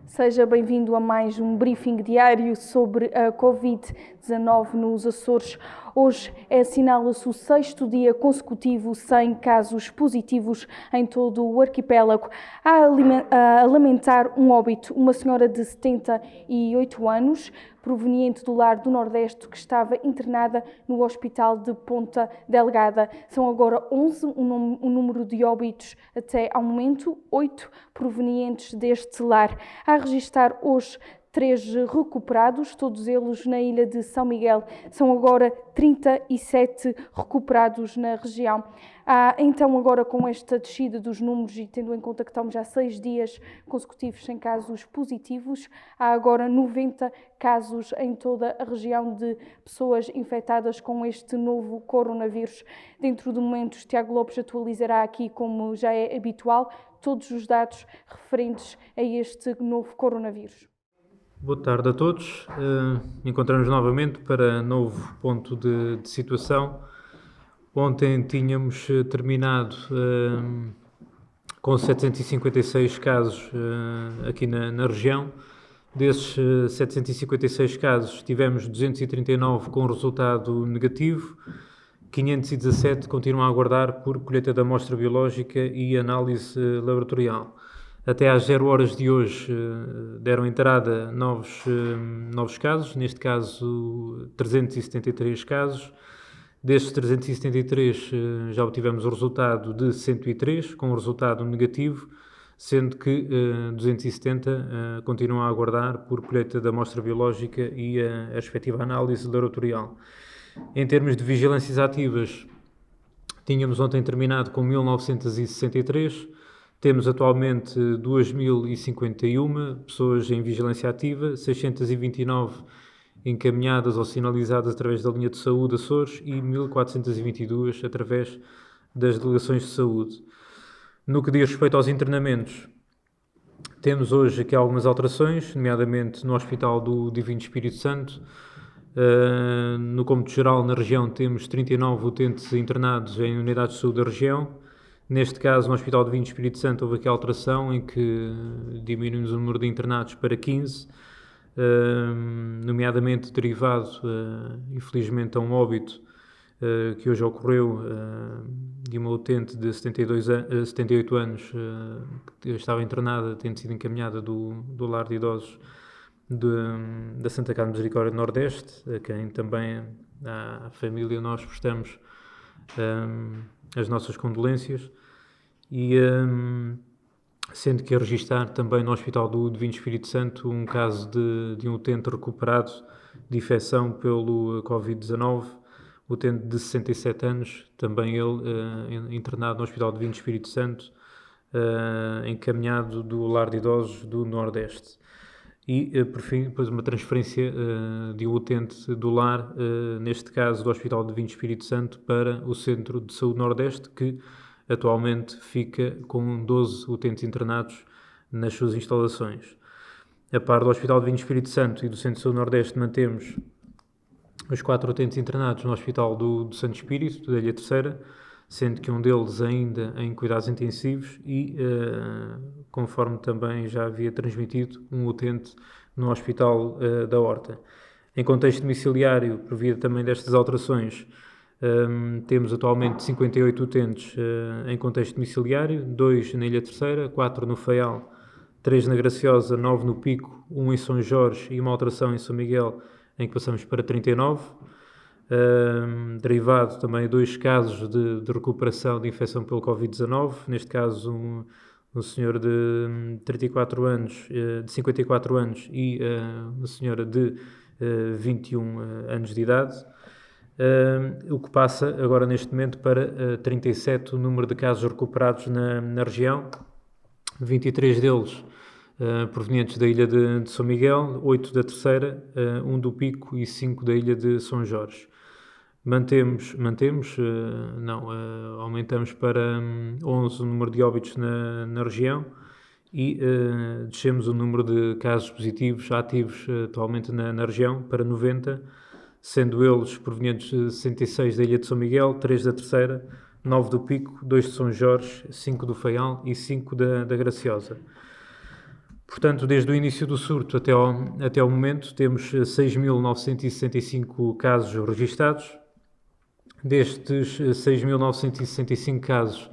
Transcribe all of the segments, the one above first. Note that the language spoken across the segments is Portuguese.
Seja bem-vindo a mais um briefing diário sobre a Covid-19 nos Açores. Hoje assinala-se o sexto dia consecutivo sem casos positivos em todo o arquipélago. A lamentar um óbito, uma senhora de 78 anos, proveniente do lar do Nordeste, que estava internada no Hospital de Ponta Delgada. São agora 11 o número de óbitos até ao momento, 8 provenientes deste lar. A registrar hoje 3 recuperados, todos eles na ilha de São Miguel. São agora 37 recuperados na região. Então, agora com esta descida dos números e tendo em conta que estamos já 6 dias consecutivos sem casos positivos, há agora 90 casos em toda a região de pessoas infectadas com este novo coronavírus. Dentro de momentos, Tiago Lopes atualizará aqui, como já é habitual, todos os dados referentes a este novo coronavírus. Boa tarde a todos. Encontramos novamente para novo ponto de situação. Ontem tínhamos terminado com 756 casos aqui na região. Desses 756 casos, tivemos 239 com resultado negativo, 517 continuam a aguardar por colheita da amostra biológica e análise laboratorial. Até às 0 horas de hoje deram entrada novos casos, neste caso 373 casos. Destes 373 já obtivemos o resultado de 103, com o resultado negativo, sendo que 270 continuam a aguardar por colheita da amostra biológica e a respectiva análise laboratorial. Em termos de vigilâncias ativas, tínhamos ontem terminado com 1963, temos atualmente 2.051 pessoas em vigilância ativa, 629 encaminhadas ou sinalizadas através da linha de saúde Açores e 1.422 através das delegações de saúde. No que diz respeito aos internamentos, temos hoje aqui algumas alterações, nomeadamente no Hospital do Divino Espírito Santo. No cômputo geral, na região, temos 39 utentes internados em unidades de saúde da região. Neste caso, no Hospital do Divino Espírito Santo, houve aqui a alteração em que diminuímos o número de internados para 15, nomeadamente derivado, infelizmente, a um óbito que hoje ocorreu de uma utente de 78 anos que estava internada, tendo sido encaminhada do lar de idosos da Santa Casa de Misericórdia do Nordeste, a quem também a família nós prestamos as nossas condolências, e sendo que a registar também no Hospital do Divino Espírito Santo um caso de um utente recuperado de infecção pelo Covid-19, utente de 67 anos, também ele internado no Hospital do Divino Espírito Santo, encaminhado do lar de idosos do Nordeste. E, por fim, depois uma transferência de um utente do lar, neste caso do Hospital do Divino Espírito Santo, para o Centro de Saúde Nordeste, que atualmente fica com 12 utentes internados nas suas instalações. A par do Hospital do Divino Espírito Santo e do Centro de Saúde Nordeste, mantemos os 4 utentes internados no Hospital do Santo Espírito, da Ilha Terceira, sendo que um deles ainda em cuidados intensivos e, conforme também já havia transmitido, um utente no Hospital da Horta. Em contexto domiciliário, por via também destas alterações, temos atualmente 58 utentes em contexto domiciliário, 2 na Ilha Terceira, 4 no Faial, 3 na Graciosa, 9 no Pico, 1 em São Jorge e uma alteração em São Miguel, em que passamos para 39. Derivado também 2 casos de recuperação de infecção pelo Covid-19, neste caso um senhor de 34 anos, de 54 anos e uma senhora de 21 anos de idade, o que passa agora neste momento para 37 o número de casos recuperados na região, 23 deles provenientes da ilha de São Miguel, 8 da Terceira, 1 do Pico e 5 da ilha de São Jorge. Aumentamos para 11 o número de óbitos na região e descemos o número de casos positivos ativos atualmente na região para 90, sendo eles provenientes de 66 da ilha de São Miguel, 3 da Terceira, 9 do Pico, 2 de São Jorge, 5 do Faial e 5 da Graciosa. Portanto, desde o início do surto até ao momento, temos 6.965 casos registados. Destes 6.965 casos,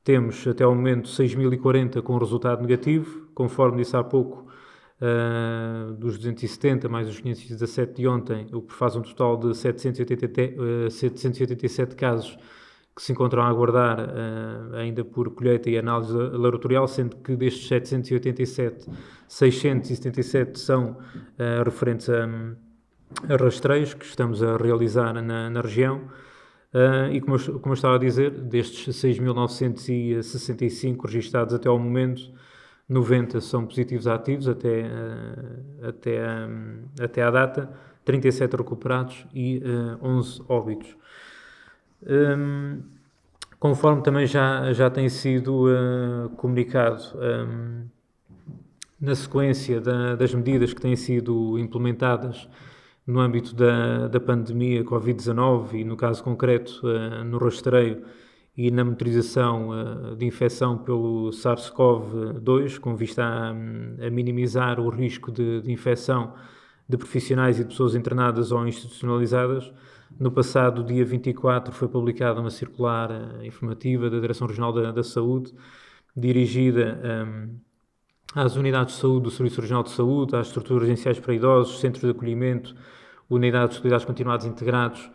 temos até ao momento 6.040 com resultado negativo, conforme disse há pouco, dos 270 mais os 517 de ontem, o que faz um total de 787 casos que se encontram a aguardar ainda por colheita e análise laboratorial, sendo que destes 787, 677 são referentes a rastreios que estamos a realizar na região. E como eu estava a dizer, destes 6.965 registados até ao momento, 90 são positivos ativos até à data, 37 recuperados e 11 óbitos. Conforme também já tem sido comunicado, na sequência das medidas que têm sido implementadas no âmbito da pandemia Covid-19 e, no caso concreto, no rastreio e na monitorização de infecção pelo SARS-CoV-2, com vista a minimizar o risco de infecção de profissionais e de pessoas internadas ou institucionalizadas, no passado dia 24 foi publicada uma circular informativa da Direção Regional da Saúde, dirigida às unidades de saúde do Serviço Regional de Saúde, às estruturas residenciais para idosos, centros de acolhimento, unidades de cuidados continuados integrados,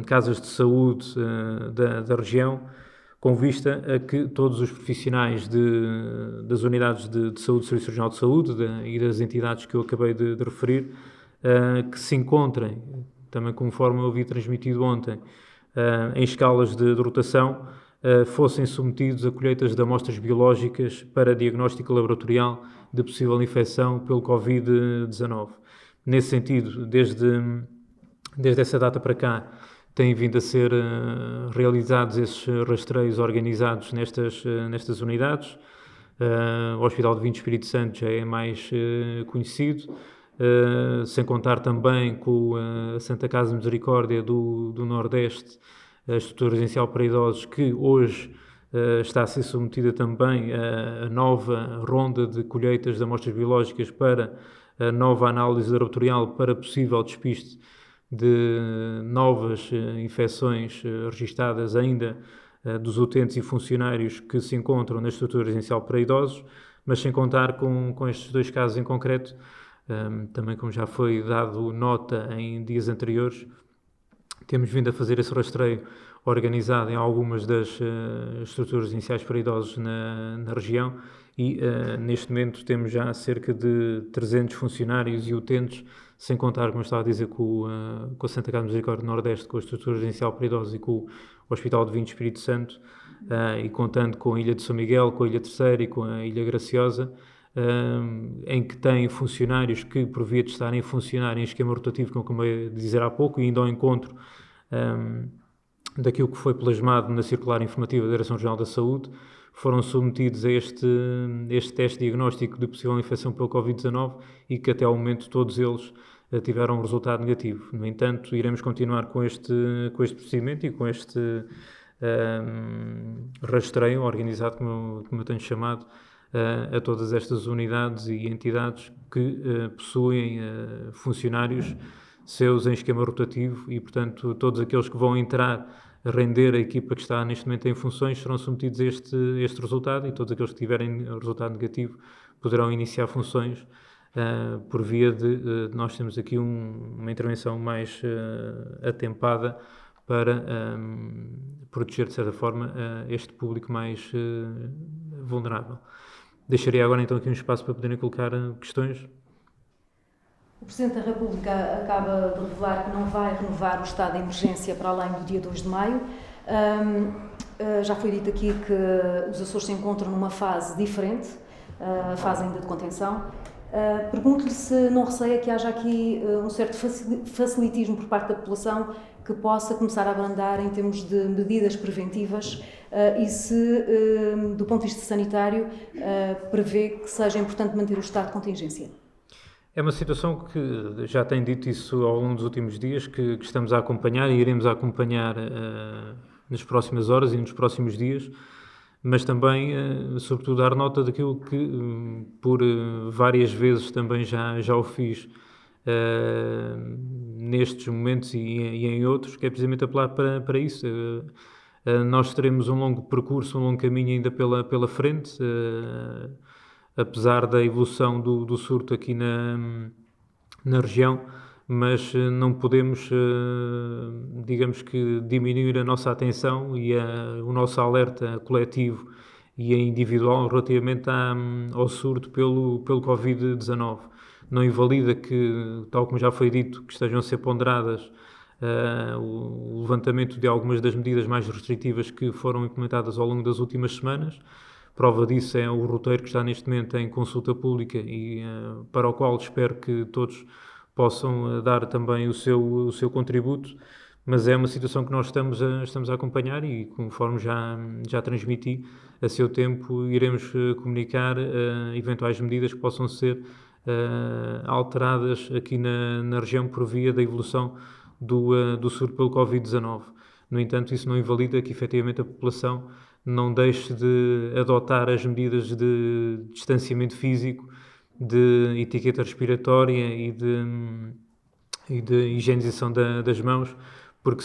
casas de saúde da região, com vista a que todos os profissionais das unidades de saúde do Serviço Regional de Saúde e das entidades que eu acabei de referir, que se encontrem, também conforme eu ouvi transmitido ontem, em escalas de rotação, fossem submetidos a colheitas de amostras biológicas para diagnóstico laboratorial de possível infecção pelo Covid-19. Nesse sentido, desde essa data para cá, têm vindo a ser realizados esses rastreios organizados nestas unidades. O Hospital de Vinho Espírito Santo já é mais conhecido, sem contar também com a Santa Casa de Misericórdia do Nordeste, a estrutura residencial para idosos, que hoje está a ser submetida também a nova ronda de colheitas de amostras biológicas para a nova análise laboratorial para possível despiste de novas infecções registadas ainda dos utentes e funcionários que se encontram na estrutura residencial para idosos, mas sem contar com estes dois casos em concreto, também como já foi dado nota em dias anteriores, temos vindo a fazer esse rastreio organizado em algumas das estruturas residenciais para idosos na região e neste momento temos já cerca de 300 funcionários e utentes, sem contar, como eu estava a dizer, com a Santa Casa de Misericórdia do Nordeste, com a estrutura residencial para idosos e com o Hospital de Vinho Espírito Santo, e contando com a Ilha de São Miguel, com a Ilha Terceira e com a Ilha Graciosa, em que tem funcionários que, por via de estarem a funcionar em esquema rotativo, como eu acabei de dizer há pouco, e indo ao encontro daquilo que foi plasmado na circular informativa da Direção Regional da Saúde, foram submetidos a este teste diagnóstico de possível infecção pelo Covid-19 e que até ao momento todos eles tiveram um resultado negativo. No entanto, iremos continuar com este procedimento e com este rastreio organizado, como eu tenho chamado, a todas estas unidades e entidades que possuem funcionários seus em esquema rotativo e, portanto, todos aqueles que vão entrar a render a equipa que está neste momento em funções serão submetidos a este resultado e todos aqueles que tiverem resultado negativo poderão iniciar funções por via de nós temos aqui uma intervenção mais atempada para proteger, de certa forma, este público mais vulnerável. Deixaria agora então aqui um espaço para poderem colocar questões. O Presidente da República acaba de revelar que não vai renovar o estado de emergência para além do dia 2 de maio. Já foi dito aqui que os Açores se encontram numa fase diferente, a fase ainda de contenção. Pergunto-lhe se não receia que haja aqui um certo facilitismo por parte da população que possa começar a abrandar em termos de medidas preventivas e se, do ponto de vista sanitário, prevê que seja importante manter o estado de contingência. É uma situação que já tem dito isso ao longo dos últimos dias, que estamos a acompanhar e iremos acompanhar nas próximas horas e nos próximos dias. mas também, sobretudo, dar nota daquilo que, por várias vezes também já o fiz nestes momentos e em outros, que é precisamente apelar para isso. Nós teremos um longo percurso, um longo caminho ainda pela frente, apesar da evolução do surto aqui na região, mas não podemos, digamos que, diminuir a nossa atenção e o nosso alerta coletivo e individual relativamente ao surto pelo Covid-19. Não invalida que, tal como já foi dito, que estejam a ser ponderadas o levantamento de algumas das medidas mais restritivas que foram implementadas ao longo das últimas semanas. Prova disso é o roteiro que está neste momento em consulta pública e para o qual espero que todos possam dar também o seu contributo, mas é uma situação que nós estamos a acompanhar e, conforme já transmiti, a seu tempo iremos comunicar eventuais medidas que possam ser alteradas aqui na região por via da evolução do surto pelo Covid-19. No entanto, isso não invalida que efetivamente a população não deixe de adotar as medidas de distanciamento físico, de etiqueta respiratória e de higienização das mãos, porque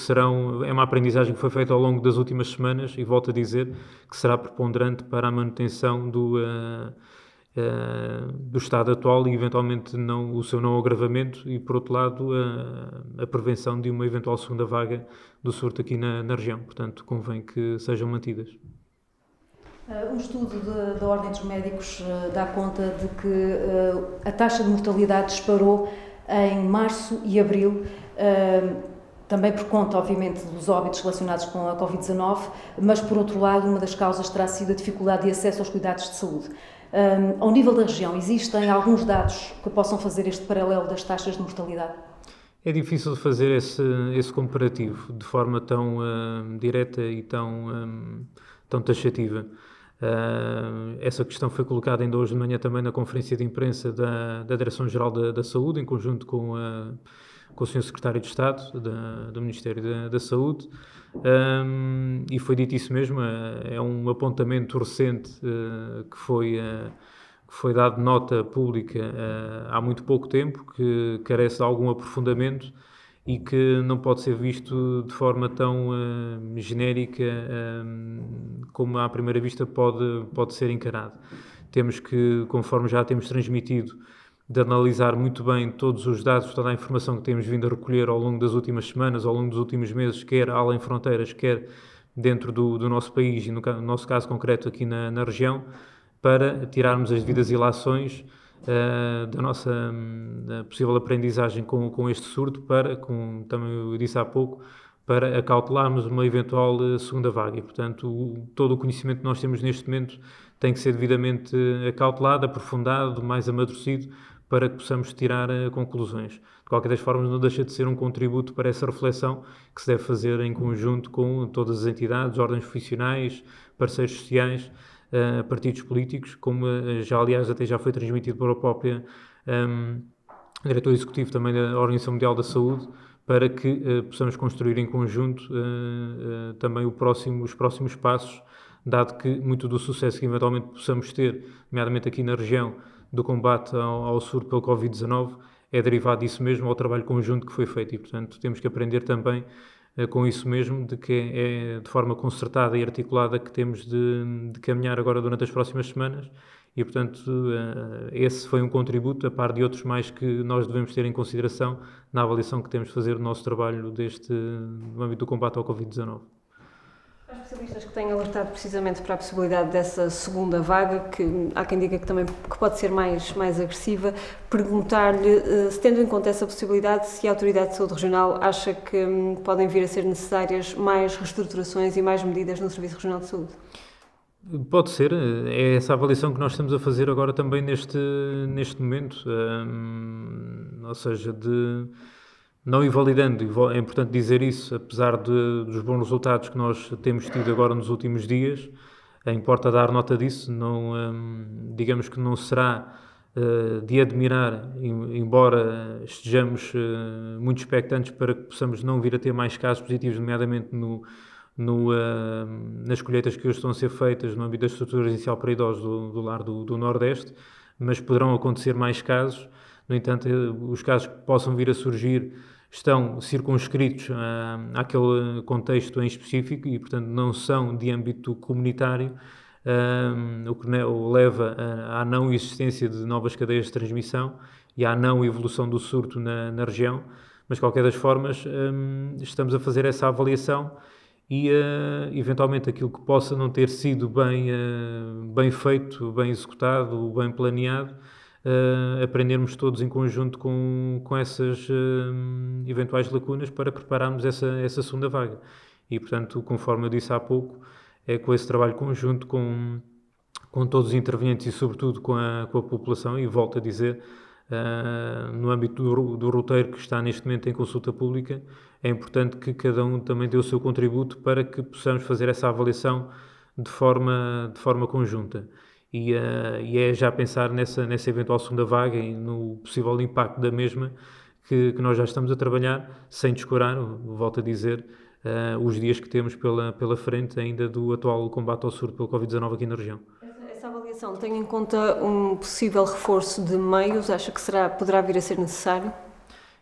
é uma aprendizagem que foi feita ao longo das últimas semanas e volto a dizer que será preponderante para a manutenção do estado atual e eventualmente o seu não agravamento e, por outro lado, a prevenção de uma eventual segunda vaga do surto aqui na região. Portanto, convém que sejam mantidas. Um estudo da Ordem dos Médicos dá conta de que a taxa de mortalidade disparou em março e abril, também por conta, obviamente, dos óbitos relacionados com a Covid-19, mas, por outro lado, uma das causas terá sido a dificuldade de acesso aos cuidados de saúde. Ao nível da região, existem alguns dados que possam fazer este paralelo das taxas de mortalidade? É difícil fazer esse comparativo de forma tão direta e tão taxativa. Essa questão foi colocada ainda hoje de manhã também na conferência de imprensa da Direção-Geral da Saúde, em conjunto com o Sr. Secretário de Estado do Ministério da Saúde, e foi dito isso mesmo. É um apontamento recente que foi dado nota pública há muito pouco tempo, que carece de algum aprofundamento e que não pode ser visto de forma tão genérica como à primeira vista pode ser encarado. Temos que, conforme já temos transmitido, de analisar muito bem todos os dados, toda a informação que temos vindo a recolher ao longo das últimas semanas, ao longo dos últimos meses, quer além fronteiras, quer dentro do nosso país e no nosso caso concreto aqui na região, para tirarmos as devidas ilações da nossa possível aprendizagem com este surto, como também eu disse há pouco, para acautelarmos uma eventual segunda vaga. E, portanto, todo o conhecimento que nós temos neste momento tem que ser devidamente acautelado, aprofundado, mais amadurecido, para que possamos tirar conclusões. De qualquer das formas, não deixa de ser um contributo para essa reflexão que se deve fazer em conjunto com todas as entidades, ordens profissionais, parceiros sociais, partidos políticos, como aliás até já foi transmitido por a própria diretor executivo também da Organização Mundial da Saúde, para que possamos construir em conjunto também os próximos passos, dado que muito do sucesso que eventualmente possamos ter, nomeadamente aqui na região, do combate ao surto pelo Covid-19, é derivado disso mesmo, ao trabalho conjunto que foi feito e, portanto, temos que aprender também com isso mesmo, de que é de forma concertada e articulada que temos de caminhar agora durante as próximas semanas e, portanto, esse foi um contributo, a par de outros mais que nós devemos ter em consideração na avaliação que temos de fazer do nosso trabalho no âmbito do combate ao Covid-19. Há especialistas que têm alertado precisamente para a possibilidade dessa segunda vaga, que há quem diga que pode ser mais agressiva. Perguntar-lhe, se tendo em conta essa possibilidade, se a Autoridade de Saúde Regional acha que podem vir a ser necessárias mais reestruturações e mais medidas no Serviço Regional de Saúde? Pode ser, é essa avaliação que nós estamos a fazer agora também neste momento, ou seja, não invalidando, é importante dizer isso, apesar dos bons resultados que nós temos tido agora nos últimos dias, importa dar nota disso, digamos que não será de admirar, embora estejamos muito expectantes para que possamos não vir a ter mais casos positivos, nomeadamente nas colheitas que hoje estão a ser feitas no âmbito da estrutura residencial para idosos do lar do Nordeste, mas poderão acontecer mais casos. No entanto, os casos que possam vir a surgir estão circunscritos àquele contexto em específico e, portanto, não são de âmbito comunitário, o que leva à não existência de novas cadeias de transmissão e à não evolução do surto na região. Mas, de qualquer das formas, estamos a fazer essa avaliação e, eventualmente, aquilo que possa não ter sido bem feito, bem executado, bem planeado, aprendermos todos em conjunto com essas eventuais lacunas para prepararmos essa segunda vaga. E, portanto, conforme eu disse há pouco, é com esse trabalho conjunto com todos os intervenientes e, sobretudo, com a população, e volto a dizer, no âmbito do roteiro que está neste momento em consulta pública, é importante que cada um também dê o seu contributo para que possamos fazer essa avaliação de forma conjunta. E é já pensar nessa eventual segunda vaga e no possível impacto da mesma que nós já estamos a trabalhar, sem descurar, volto a dizer, os dias que temos pela frente ainda do atual combate ao surto pelo Covid-19 aqui na região. Essa avaliação tem em conta um possível reforço de meios? Acha que poderá vir a ser necessário?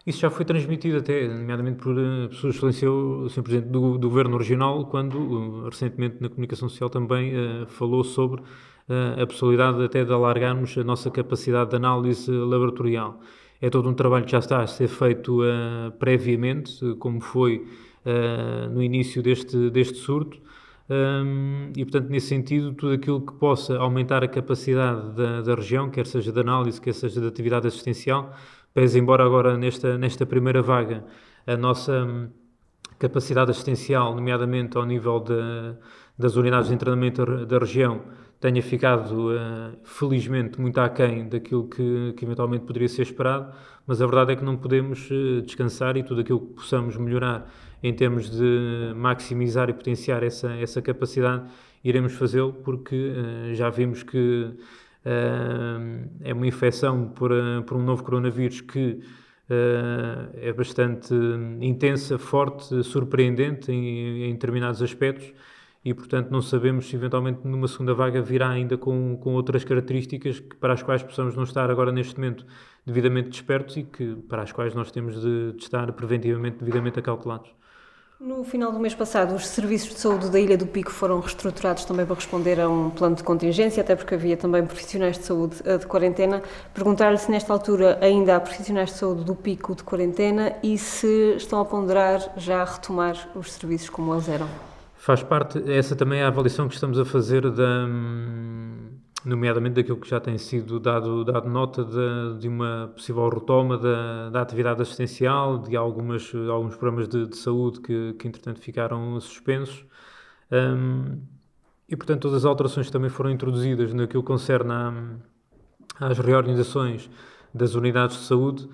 Isso já foi transmitido até, nomeadamente por Sua Excelência, o Sr. Presidente do Governo Regional, quando recentemente na Comunicação Social também falou sobre a possibilidade até de alargarmos a nossa capacidade de análise laboratorial. É todo um trabalho que já está a ser feito previamente, como foi no início deste surto, e, portanto, nesse sentido, tudo aquilo que possa aumentar a capacidade da região, quer seja de análise, quer seja de atividade assistencial, pese embora agora nesta primeira vaga a nossa capacidade assistencial, nomeadamente ao nível das unidades de internamento da região, tenha ficado, felizmente, muito aquém daquilo que eventualmente poderia ser esperado, mas a verdade é que não podemos descansar e tudo aquilo que possamos melhorar em termos de maximizar e potenciar essa capacidade, iremos fazê-lo, porque já vimos que é uma infecção por um novo coronavírus que é bastante intensa, forte, surpreendente em determinados aspectos e, portanto, não sabemos se eventualmente numa segunda vaga virá ainda com outras características para as quais possamos não estar agora neste momento devidamente despertos e para as quais nós temos de estar preventivamente devidamente acautelados. No final do mês passado, os serviços de saúde da Ilha do Pico foram reestruturados também para responder a um plano de contingência, até porque havia também profissionais de saúde de quarentena. Perguntar-lhe se nesta altura ainda há profissionais de saúde do Pico de quarentena e se estão a ponderar já retomar os serviços como eles eram. Faz parte, essa também é a avaliação que estamos a fazer, nomeadamente daquilo que já tem sido dado nota de uma possível retoma da atividade assistencial, de alguns programas de saúde que entretanto ficaram suspensos. E, portanto, todas as alterações que também foram introduzidas naquilo que concerne às reorganizações das unidades de saúde,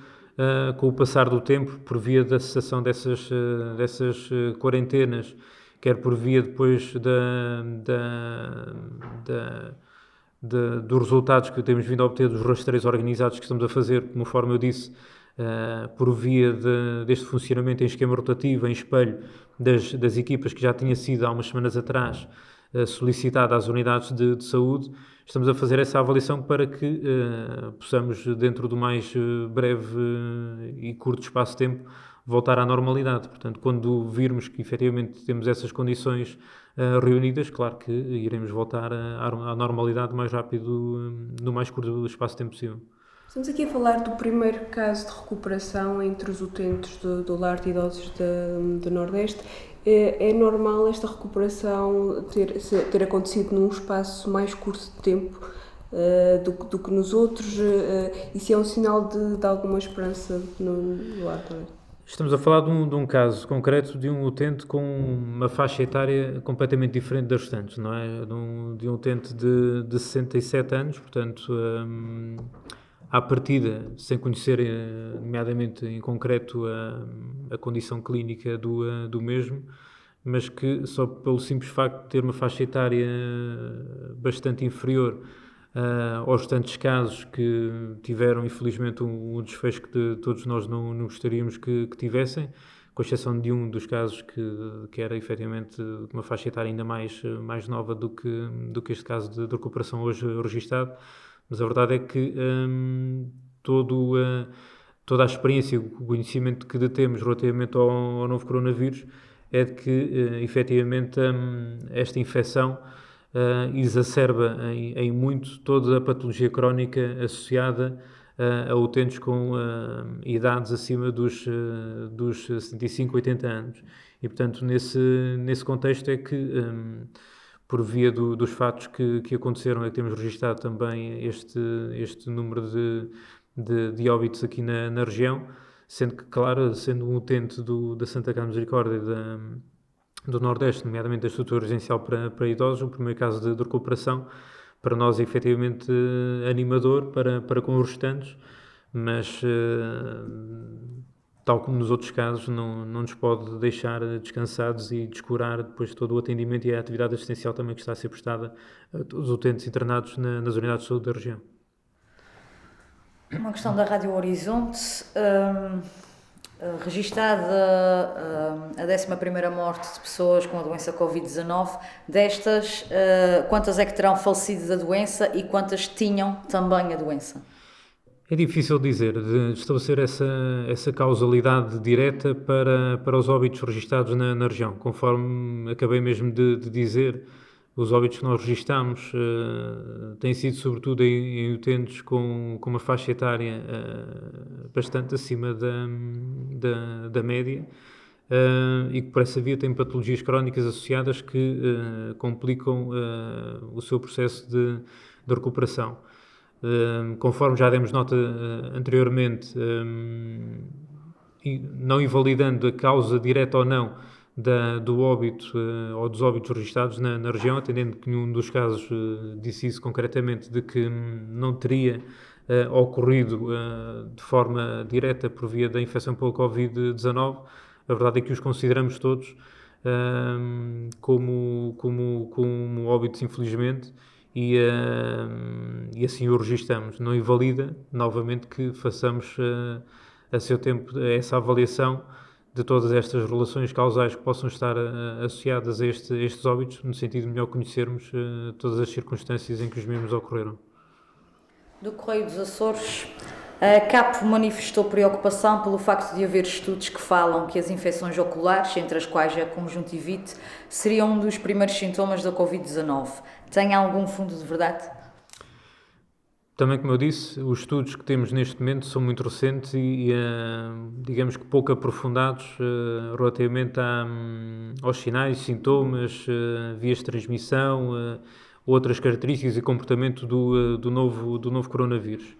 com o passar do tempo, por via da cessação dessas quarentenas, quer por via depois dos resultados que temos vindo a obter dos rastreios organizados que estamos a fazer, conforme eu disse, por via deste funcionamento em esquema rotativo, em espelho, das equipas que já tinha sido há umas semanas atrás solicitada às unidades de saúde, estamos a fazer essa avaliação para que possamos, dentro do mais breve e curto espaço de tempo, voltar à normalidade. Portanto, quando virmos que efetivamente temos essas condições reunidas, claro que iremos voltar à normalidade mais rápido, no mais curto espaço de tempo possível. Estamos aqui a falar do primeiro caso de recuperação entre os utentes do lar de idosos do Nordeste. É normal esta recuperação ter acontecido num espaço mais curto de tempo do que nos outros? E se é um sinal de alguma esperança no lar também? Estamos a falar de um caso concreto de um utente com uma faixa etária completamente diferente das restantes, não é? De um utente de 67 anos, portanto, à partida, sem conhecer, nomeadamente em concreto, a condição clínica do mesmo, mas que só pelo simples facto de ter uma faixa etária bastante inferior aos tantos casos que tiveram, infelizmente, um desfecho que todos nós não gostaríamos que tivessem. De com exceção de um dos casos que era efetivamente de uma faixa etária ainda mais nova do que este caso de recuperação hoje registado. Mas a verdade é que toda a experiência, o conhecimento que detemos relativamente ao novo coronavírus é de que, efetivamente, esta infecção exacerba em muito toda a patologia crónica associada a utentes com idades acima dos 75, 80 anos. E, portanto, nesse contexto é que, por via dos fatos que aconteceram, é que temos registado também este número de óbitos aqui na região, sendo que, claro, sendo um utente da Santa Casa de Misericórdia do Nordeste, nomeadamente da estrutura residencial para idosos, o primeiro caso de recuperação, para nós é efetivamente animador para com os restantes, mas tal como nos outros casos, não nos pode deixar descansados e descurar depois todo o atendimento e a atividade assistencial também que está a ser prestada a todos os utentes internados nas unidades de saúde da região. Uma questão da Rádio Horizonte, registada a 11ª morte de pessoas com a doença Covid-19, destas, quantas é que terão falecido da doença e quantas tinham também a doença? É difícil dizer, de estabelecer essa causalidade direta para os óbitos registados na região. Conforme acabei mesmo de dizer, os óbitos que nós registamos têm sido sobretudo em utentes com uma faixa etária bastante acima da média e que por essa via têm patologias crónicas associadas que complicam o seu processo de recuperação. Conforme já demos nota anteriormente, não invalidando a causa direta ou não do óbito ou dos óbitos registados na região, atendendo que nenhum dos casos disse isso concretamente, de que não teria ocorrido de forma direta por via da infecção pelo Covid-19, a verdade é que os consideramos todos como óbitos, infelizmente, e assim o registamos. Não invalida, novamente, que façamos a seu tempo essa avaliação de todas estas relações causais que possam estar associadas a estes óbitos, no sentido de melhor conhecermos todas as circunstâncias em que os mesmos ocorreram. Do Correio dos Açores, a CAP manifestou preocupação pelo facto de haver estudos que falam que as infecções oculares, entre as quais a conjuntivite, seriam um dos primeiros sintomas da Covid-19. Tem algum fundo de verdade? Também, como eu disse, os estudos que temos neste momento são muito recentes e digamos que pouco aprofundados relativamente aos sinais, sintomas, vias de transmissão, outras características e comportamento do novo coronavírus.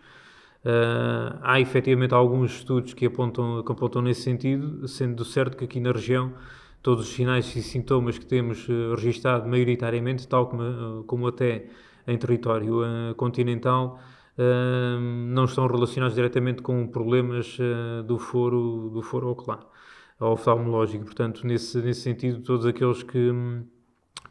Há efetivamente alguns estudos que apontam nesse sentido, sendo certo que aqui na região todos os sinais e sintomas que temos registado maioritariamente, tal como até em território continental, não estão relacionados diretamente com problemas do foro ocular ou oftalmológico. Portanto, nesse sentido, todos aqueles que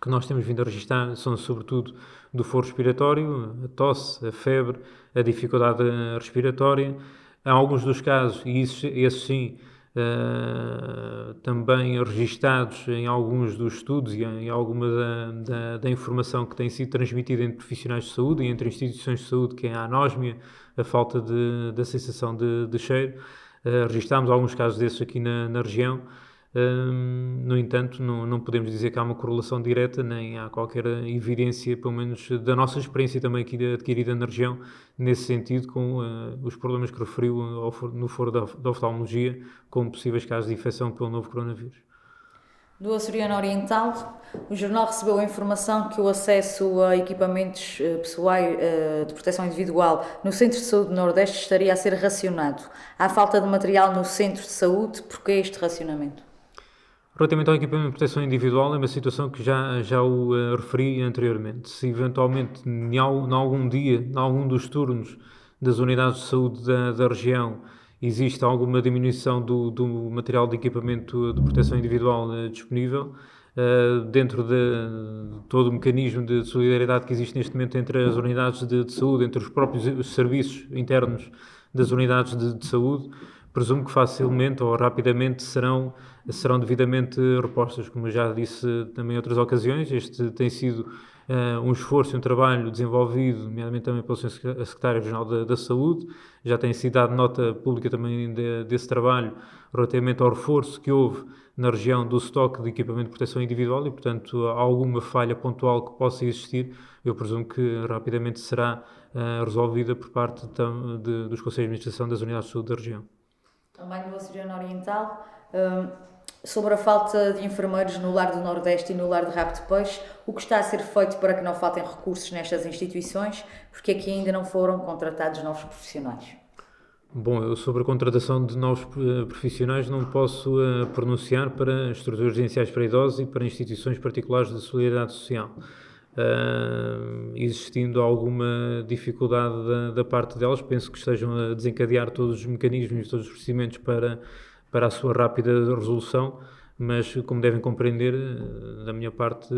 nós temos vindo a registrar são sobretudo do foro respiratório, a tosse, a febre, a dificuldade respiratória. Há alguns dos casos, e esses sim, também registados em alguns dos estudos e em alguma da informação que tem sido transmitida entre profissionais de saúde e entre instituições de saúde, que é a anósmia, a falta da sensação de cheiro. Registámos alguns casos desses aqui na região. No entanto, não podemos dizer que há uma correlação direta, nem há qualquer evidência, pelo menos da nossa experiência também aqui adquirida na região, nesse sentido, com os problemas que referiu no foro da oftalmologia, como possíveis casos de infecção pelo novo coronavírus. Do Açoriano Oriental, o jornal recebeu a informação que o acesso a equipamentos pessoais de proteção individual no Centro de Saúde do Nordeste estaria a ser racionado. Há falta de material no Centro de Saúde, porquê este racionamento? Relativamente ao equipamento de proteção individual, é uma situação que já o referi anteriormente. Se eventualmente, em algum dia, em algum dos turnos das unidades de saúde da região, existe alguma diminuição do material de equipamento de proteção individual disponível, dentro de todo o mecanismo de solidariedade que existe neste momento entre as unidades de saúde, entre os próprios serviços internos das unidades de saúde, presumo que facilmente ou rapidamente serão devidamente repostas. Como eu já disse também em outras ocasiões, este tem sido um esforço e um trabalho desenvolvido, nomeadamente também pelo Sr. Secretário Regional da Saúde. Já tem sido dada nota pública também desse trabalho relativamente ao reforço que houve na região do estoque de equipamento de proteção individual e, portanto, alguma falha pontual que possa existir, eu presumo que rapidamente será resolvida por parte dos Conselhos de Administração das Unidades de Saúde da região. Também no Açoriano Oriental, sobre a falta de enfermeiros no Lar do Nordeste e no Lar de Rabo de Peixe, o que está a ser feito para que não faltem recursos nestas instituições, porque aqui ainda não foram contratados novos profissionais? Bom, eu sobre a contratação de novos profissionais não posso pronunciar para estruturas residenciais para idosos e para instituições particulares de solidariedade social. Existindo alguma dificuldade da parte delas, penso que estejam a desencadear todos os mecanismos e todos os procedimentos para a sua rápida resolução, mas como devem compreender, da minha parte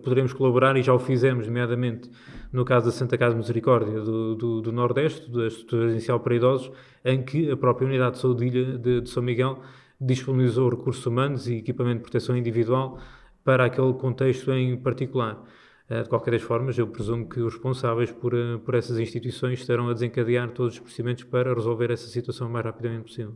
poderemos colaborar e já o fizemos, nomeadamente no caso da Santa Casa Misericórdia do Nordeste, da estrutura residencial para idosos, em que a própria Unidade de Saúde de Ilha de São Miguel disponibilizou recursos humanos e equipamento de proteção individual para aquele contexto em particular. De qualquer das formas, eu presumo que os responsáveis por essas instituições estarão a desencadear todos os procedimentos para resolver essa situação o mais rapidamente possível.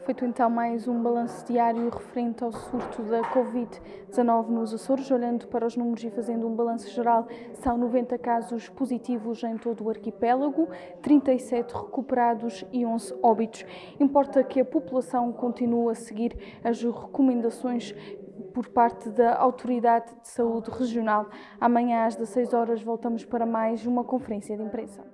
Feito então mais um balanço diário referente ao surto da Covid-19 nos Açores. Olhando para os números e fazendo um balanço geral, são 90 casos positivos em todo o arquipélago, 37 recuperados e 11 óbitos. Importa que a população continue a seguir as recomendações por parte da Autoridade de Saúde Regional. Amanhã às 16 horas voltamos para mais uma conferência de imprensa.